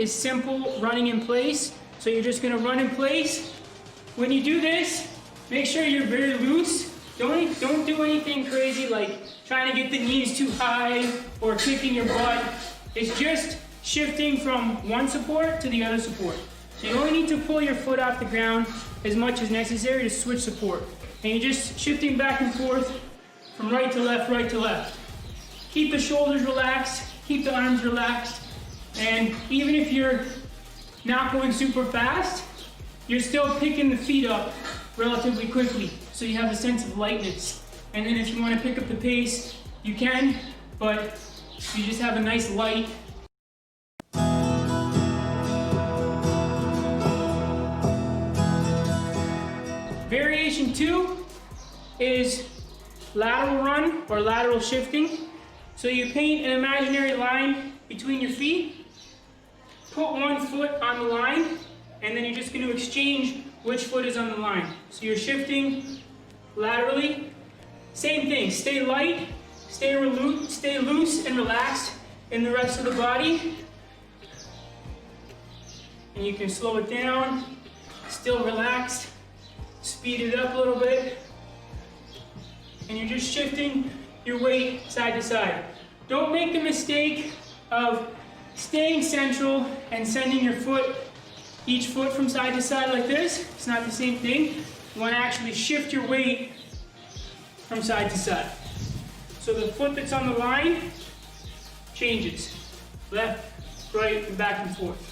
is simple running in place. So you're just gonna run in place. When you do this, make sure you're very loose. Don't do anything crazy like trying to get the knees too high or kicking your butt. It's just shifting from one support to the other support. So you only need to pull your foot off the ground as much as necessary to switch support. And you're just shifting back and forth from right to left, right to left. Keep the shoulders relaxed, keep the arms relaxed, and even if you're not going super fast, you're still picking the feet up relatively quickly, so you have a sense of lightness. And then if you want to pick up the pace, you can, but you just have a nice light. Variation 2 is lateral run or lateral shifting. So you paint an imaginary line between your feet, put one foot on the line, and then you're just going to exchange which foot is on the line. So you're shifting laterally. Same thing, stay light, stay loose and relaxed in the rest of the body. And you can slow it down, still relaxed, speed it up a little bit. And you're just shifting your weight side to side. Don't make the mistake of staying central and sending your foot, each foot from side to side like this. It's not the same thing. You want to actually shift your weight from side to side. So the foot that's on the line changes. Left, right, and back and forth.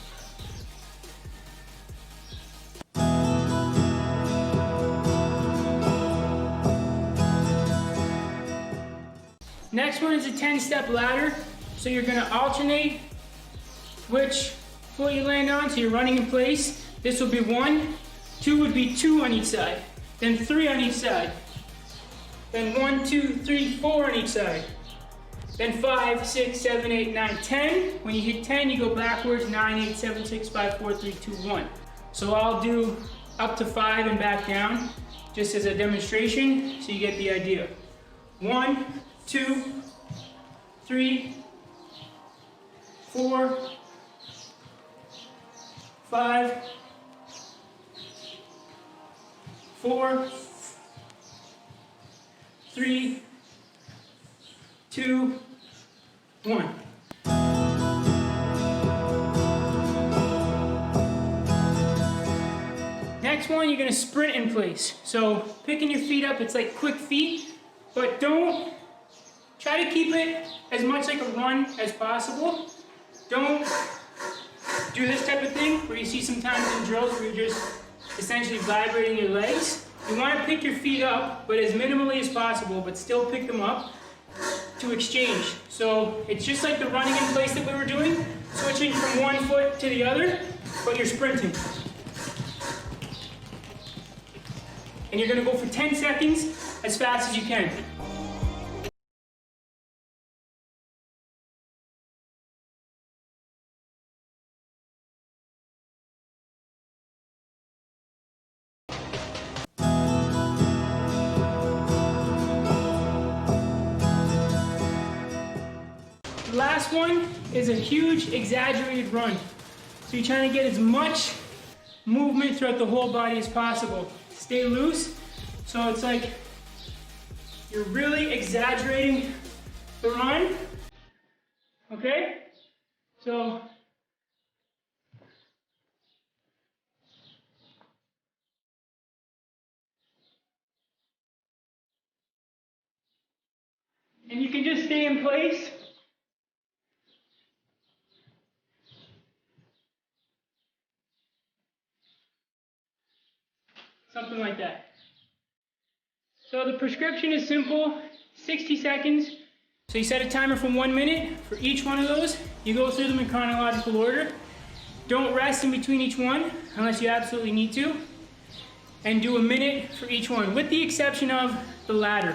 Next one is a 10-step ladder. So you're going to alternate which foot you land on. So you're running in place. This will be 1, 2 would be 2 on each side, then 3 on each side, then 1, 2, 3, 4 on each side, then 5, 6, 7, 8, 9, 10. When you hit 10, you go backwards, 9, 8, 7, 6, 5, 4, 3, 2, 1. So I'll do up to 5 and back down, just as a demonstration, so you get the idea. 1, 2, 3, 4, 5, 4, 3, 2, 1. Next one, you're going to sprint in place. So picking your feet up, it's like quick feet, but don't try to keep it as much like a run as possible. Don't do this type of thing where you see sometimes in drills where you're just essentially vibrating your legs. You want to pick your feet up, but as minimally as possible, but still pick them up to exchange. So it's just like the running in place that we were doing, switching from one foot to the other, but you're sprinting. And you're going to go for 10 seconds as fast as you can. The last one is a huge exaggerated run. So you're trying to get as much movement throughout the whole body as possible. Stay loose. So it's like you're really exaggerating the run. Okay? So and you can just stay in place. Something like that. So the prescription is simple, 60 seconds. So you set a timer for 1 minute for each one of those. You go through them in chronological order. Don't rest in between each one unless you absolutely need to. And do a minute for each one, with the exception of the ladder.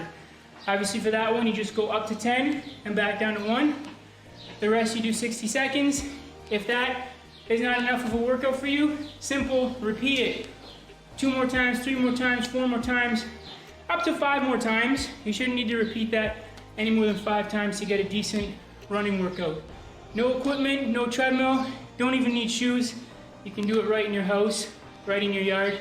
Obviously for that one, you just go up to 10 and back down to 1. The rest you do 60 seconds. If that is not enough of a workout for you, simple, repeat it. 2 more times, 3 more times, 4 more times, up to 5 more times. You shouldn't need to repeat that any more than 5 times to get a decent running workout. No equipment, no treadmill, don't even need shoes. You can do it right in your house, right in your yard.